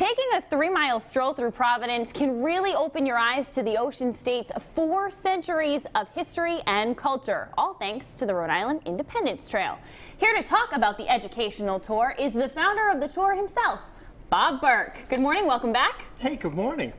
Taking a 3-mile stroll through Providence can really open your eyes to the Ocean State's 4 centuries of history and culture, all thanks to the Rhode Island Independence Trail. Here to talk about the educational tour is the founder of the tour himself, Bob Burke. Good morning, welcome back. Hey, good morning.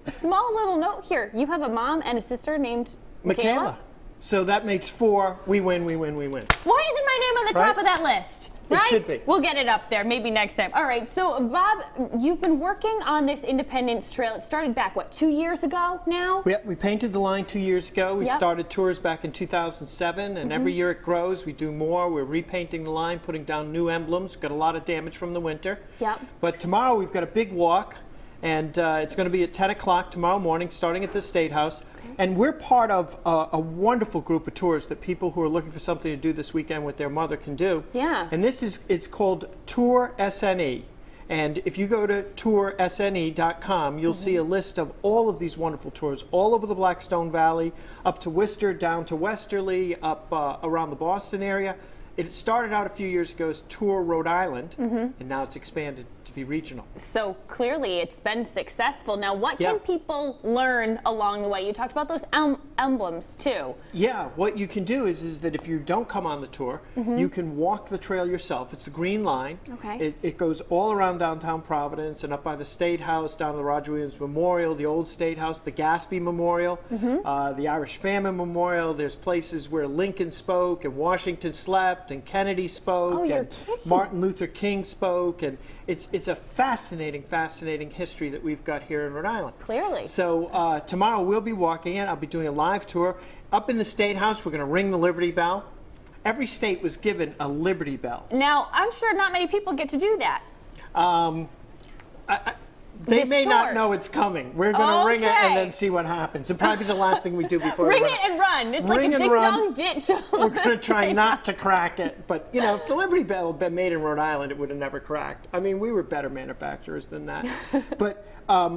Small little note here. You have a mom and a sister named Michaela? So that makes 4. We win, we win, we win. Why isn't my name on the top of that list? It should be. We'll get it up there, maybe next time. All right, so Bob, you've been working on this Independence Trail. It started back, what, 2 years ago now? Yep, we painted the line 2 years ago. We started tours back in 2007, and every year it grows. We do more. We're repainting the line, putting down new emblems. We've got a lot of damage from the winter. Yep. But tomorrow we've got a big walk, and it's going to be at 10 o'clock tomorrow morning, starting at the State House. And we're part of a wonderful group of tours that people who are looking for something to do this weekend with their mother can do. Yeah. And it's called Tour SNE. And if you go to toursne.com, you'll see a list of all of these wonderful tours all over the Blackstone Valley, up to Worcester, down to Westerly, up around the Boston area. It started out a few years ago as Tour Rhode Island, and now it's expanded to be regional. So clearly it's been successful. Now what can people learn along the way? You talked about those emblems too. Yeah, what you can do is that if you don't come on the tour, you can walk the trail yourself. It's the Green Line. Okay. It goes all around downtown Providence and up by the State House, down to the Roger Williams Memorial, the old State House, the Gaspee Memorial, the Irish Famine Memorial. There's places where Lincoln spoke and Washington slept and Kennedy spoke and Martin Luther King spoke, and it's a fascinating history that we've got here in Rhode Island. Clearly. So tomorrow we'll be walking in. I'll be doing a live tour. Up in the State House, we're going to ring the Liberty Bell. Every state was given a Liberty Bell. Now, I'm sure not many people get to do that. They may not know it's coming. We're going to ring it and then see what happens. It'll probably be the last thing we do before we ring it and run. It's ring like a ding-dong ditch. We're going to try not to crack it. But, you know, if the Liberty Bell had been made in Rhode Island, it would have never cracked. I mean, we were better manufacturers than that. But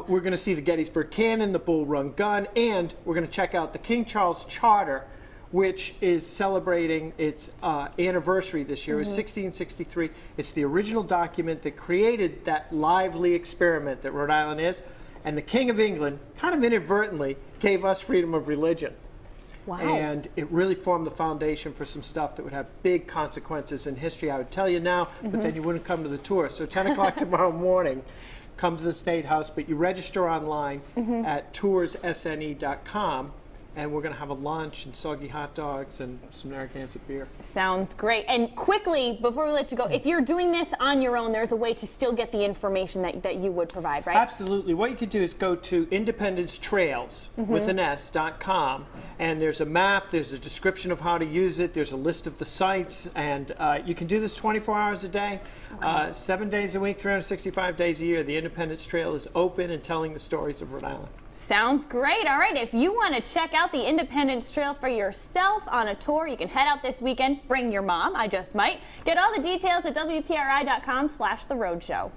we're going to see the Gettysburg Cannon, the Bull Run Gun, and we're going to check out the King Charles Charter, which is celebrating its anniversary this year. It was 1663. It's the original document that created that lively experiment that Rhode Island is. And the King of England, kind of inadvertently, gave us freedom of religion. Wow. And it really formed the foundation for some stuff that would have big consequences in history. I would tell you now, but then you wouldn't come to the tour. So 10 o'clock tomorrow morning, come to the State House, but you register online at toursne.com. And we're going to have a lunch and soggy hot dogs and some Narragansett beer. Sounds great. And quickly, before we let you go, if you're doing this on your own, there's a way to still get the information that you would provide, right? Absolutely. What you could do is go to independencetrails with an S.com, and there's a map, there's a description of how to use it, there's a list of the sites, and you can do this 24 hours a day, 7 days a week, 365 days a year. The Independence Trail is open and telling the stories of Rhode Island. Sounds great. All right, if you want to check out the Independence Trail for yourself on a tour, you can head out this weekend. Bring your mom, I just might. Get all the details at WPRI.com/theroadshow.